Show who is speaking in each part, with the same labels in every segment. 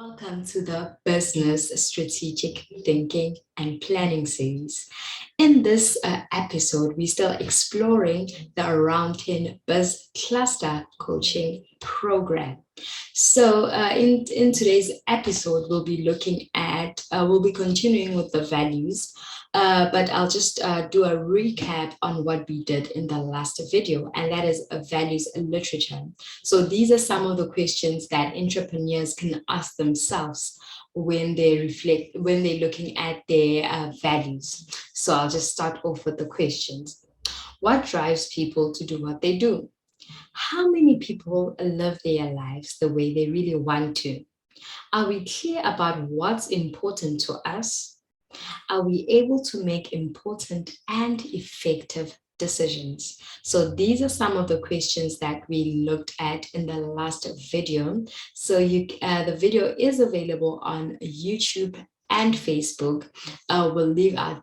Speaker 1: Welcome to the Business Strategic Thinking and Planning series. In this episode, we're still exploring the Around 10 Buzz Cluster Coaching Program. So, in today's episode, we'll be continuing with the values, but I'll just do a recap on what we did in the last video, and that is values literature. So, these are some of the questions that entrepreneurs can ask themselves when when they're looking at their values. So, I'll just start off with the questions. What drives people to do what they do? How many people live their lives the way they really want to? Are we clear about what's important to us? Are we able to make important and effective decisions? So these are some of the questions that we looked at in the last video. So the video is available on YouTube and Facebook. We'll leave our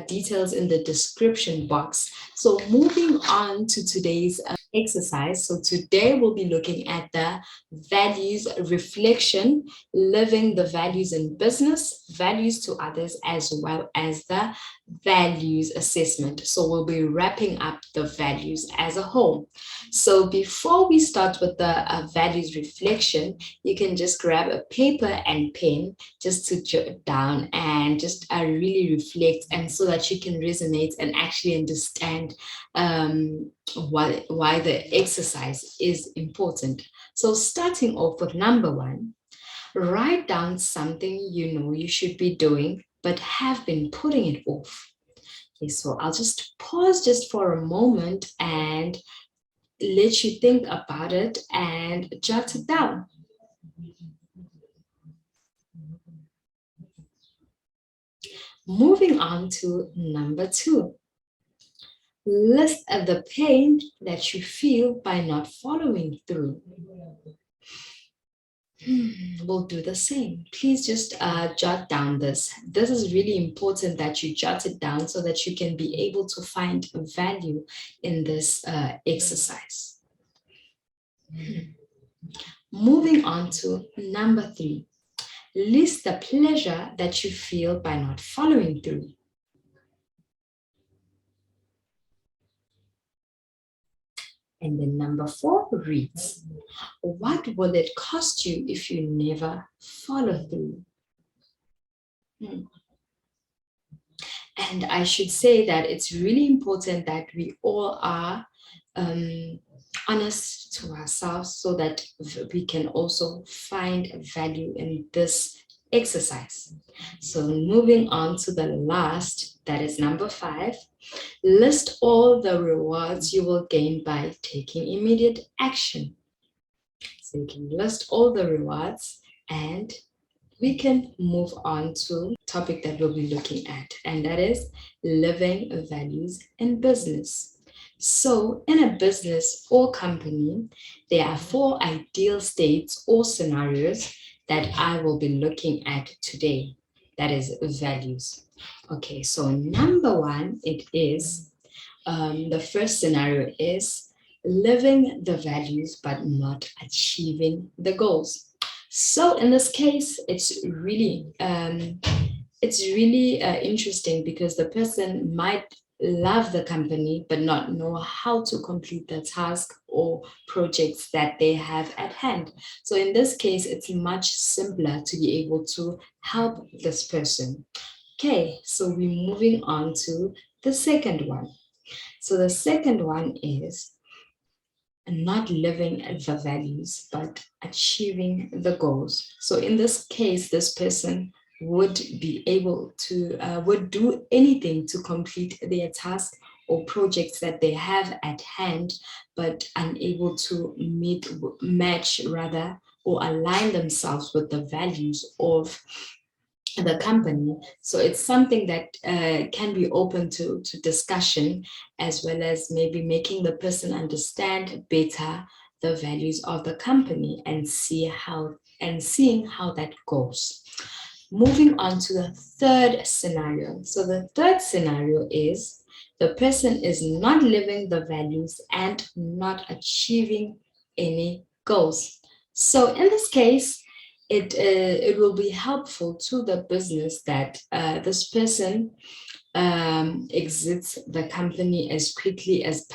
Speaker 1: details in the description box. So moving on to today's exercise. So today we'll be looking at the values reflection, living the values in business, values to others, as well as the values assessment. So we'll be wrapping up the values as a whole. So before we start with the values reflection, you can just grab a paper and pen just to jot down and just really reflect, and so that you can resonate and actually understand why the exercise is important. So starting off with number one, write down something you know you should be doing but have been putting it off. Okay, so I'll just pause just for a moment and let you think about it and jot it down. Moving on to number two. List the pain that you feel by not following through. We'll do the same. Please just jot down this. This is really important that you jot it down so that you can be able to find value in this exercise. Moving on to number three. List the pleasure that you feel by not following through. And then number four reads, what will it cost you if you never follow through? And I should say that it's really important that we all are honest to ourselves so that we can also find value in this exercise. So moving on to the last, that is number five, list all the rewards you will gain by taking immediate action. So you can list all the rewards, and we can move on to the topic that we'll be looking at, and that is living values in business. So in a business or company, there are four ideal states or scenarios that I will be looking at today. That is values. Okay, so number one, it is, the first scenario is living the values but not achieving the goals. So in this case, it's really interesting because the person might love the company but not know how to complete the task or projects that they have at hand. So in this case, it's much simpler to be able to help this person. Okay, so we're moving on to the second one. So the second one is not living the values, but achieving the goals. So in this case, this person would be able to, would do anything to complete their task or projects that they have at hand, but unable to match rather, or align themselves with the values of the company. So it's something that can be open to discussion, as well as maybe making the person understand better the values of the company and seeing how that goes. Moving on to the third scenario. So the third scenario is the person is not living the values and not achieving any goals. So in this case, it will be helpful to the business that this person exits the company as quickly as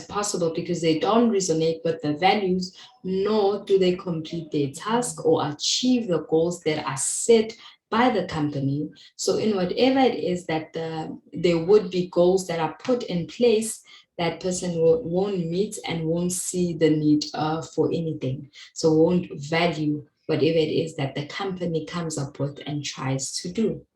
Speaker 1: possible, because they don't resonate with the values, nor do they complete their task or achieve the goals that are set by the company. So in whatever it is that there would be goals that are put in place, that person won't meet and won't see the need for anything. So won't value whatever it is that the company comes up with and tries to do.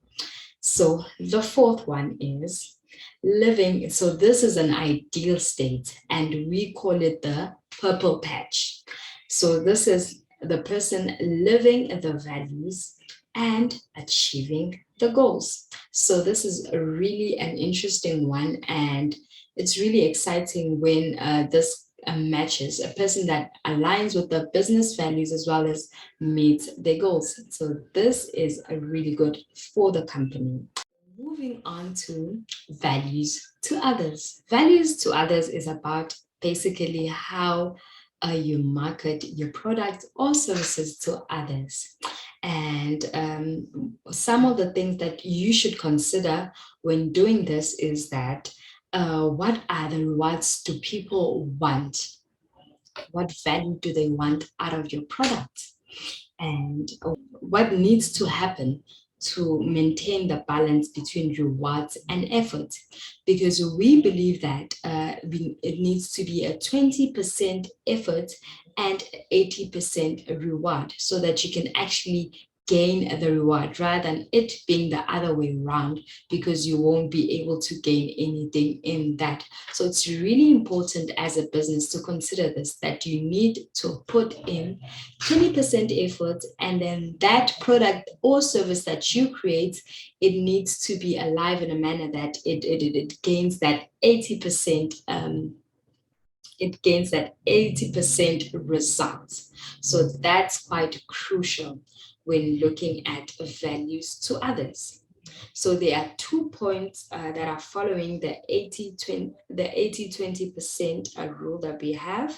Speaker 1: So the fourth one is living. So this is an ideal state, and we call it the purple patch. So this is the person living the values and achieving the goals. So this is a really an interesting one, and it's really exciting when this matches a person that aligns with the business values as well as meets their goals. So this is a really good for the company. Moving on to values to others. Values to others is about basically how you market your product or services to others. And some of the things that you should consider when doing this is that what are the rewards do people want? What value do they want out of your product? And what needs to happen to maintain the balance between rewards and effort, because we believe that it needs to be a 20% effort and 80% reward, so that you can actually gain the reward rather than it being the other way around, because you won't be able to gain anything in that. So it's really important as a business to consider this, that you need to put in 20% effort, and then that product or service that you create, it needs to be alive in a manner that it gains that 80% it gains that 80% results. So that's quite crucial when looking at values to others. So there are 2 points that are following the 80-20% rule that we have.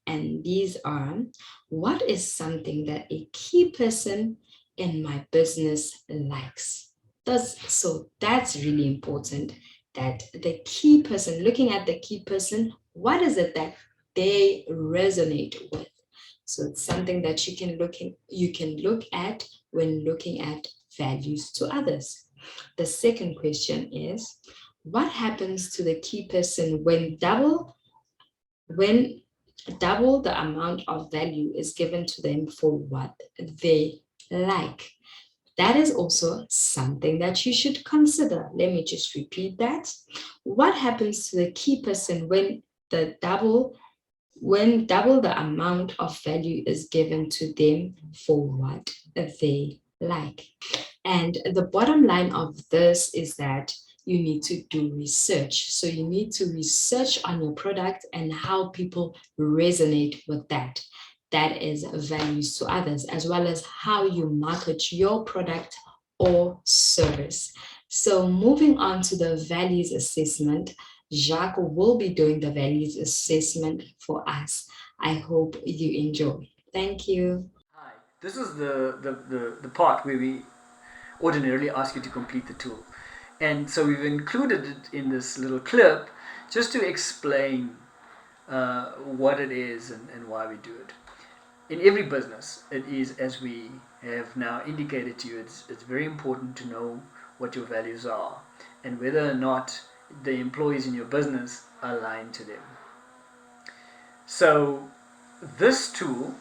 Speaker 1: And these are: what is something that a key person in my business likes? That's really important, that the key person, looking at the key person, what is it that they resonate with? So it's something that you can look at when looking at values to others. The second question is, what happens to the key person when double the amount of value is given to them for what they like? That is also something that you should consider. Let me just repeat that. What happens to the key person when double the amount of value is given to them for what they like? And the bottom line of this is that you need to do research. So you need to research on your product and how people resonate with that. That is values to others, as well as how you market your product or service. So moving on to the values assessment, Jacques will be doing the values assessment for us. I hope you enjoy. Thank you.
Speaker 2: Hi, this is the part where we ordinarily ask you to complete the tool. And so we've included it in this little clip just to explain what it is and why we do it. In every business, it is, as we have now indicated to you, it's very important to know what your values are and whether or not the employees in your business align to them. So this tool,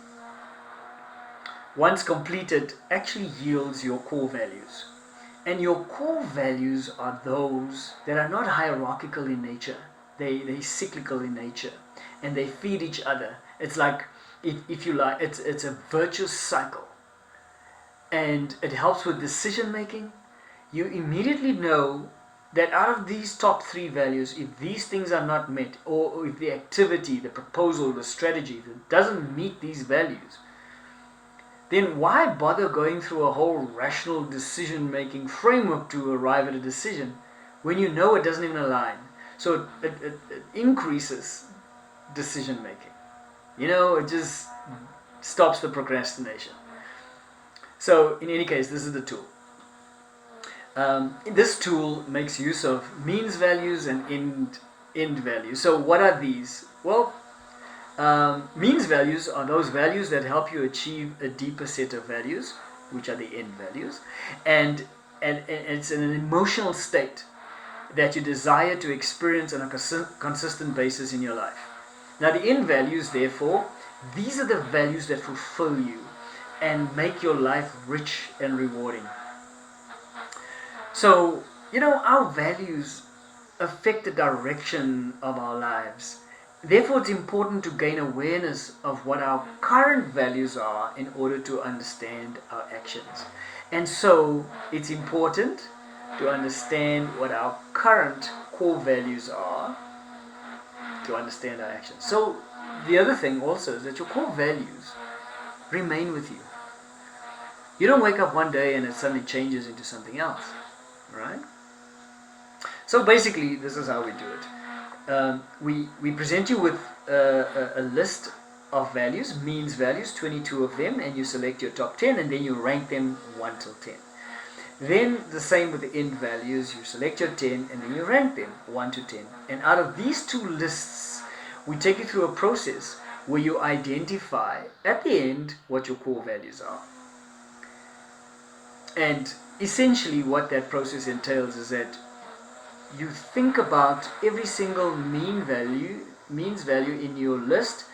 Speaker 2: once completed, actually yields your core values. And your core values are those that are not hierarchical in nature. They're cyclical in nature, and they feed each other. It's like, if you like, it's a virtuous cycle. And it helps with decision making. You immediately know that out of these top three values, if these things are not met, or if the activity, the proposal, the strategy doesn't meet these values, then why bother going through a whole rational decision-making framework to arrive at a decision when you know it doesn't even align? So it increases decision-making. It just stops the procrastination. So in any case, this is the tool. This tool makes use of means values and end values. So what are these? Well, means values are those values that help you achieve a deeper set of values, which are the end values, and and it's an emotional state that you desire to experience on a consistent basis in your life. Now, the end values, therefore, these are the values that fulfill you and make your life rich and rewarding. So, our values affect the direction of our lives. Therefore, it's important to gain awareness of what our current values are in order to understand our actions. And so, it's important to understand what our current core values are to understand our actions. So, the other thing also is that your core values remain with you. You don't wake up one day and it suddenly changes into something else, right? So basically, this is how we do it. We present you with a list of values, means values, 22 of them, and you select your top 10, and then you rank them 1 till 10. Then the same with the end values, you select your 10, and then you rank them 1 to 10. And out of these two lists, we take you through a process where you identify at the end what your core values are. And essentially what that process entails is that you think about every single means value in your list,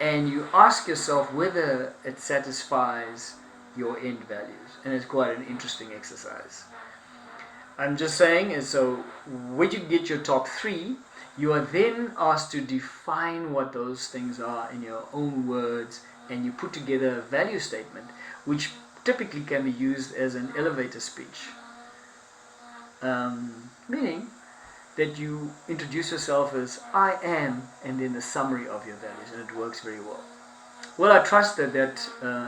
Speaker 2: and you ask yourself whether it satisfies your end values. And it's quite an interesting exercise. I'm just saying, and so when you get your top 3, you are then asked to define what those things are in your own words, and you put together a value statement, which typically can be used as an elevator speech. Meaning that you introduce yourself as I am, and then the summary of your values, and it works very well. Well, I trust that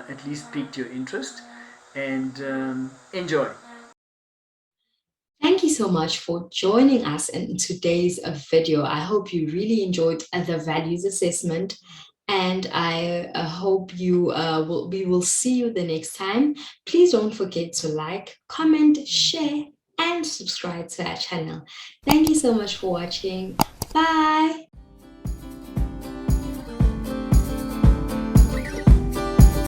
Speaker 2: at least piqued your interest, and enjoy.
Speaker 1: Thank you so much for joining us in today's video. I hope you really enjoyed the values assessment, and I hope we will see you the next time. Please don't forget to like, comment, share, and subscribe to our channel. Thank you so much for watching. Bye.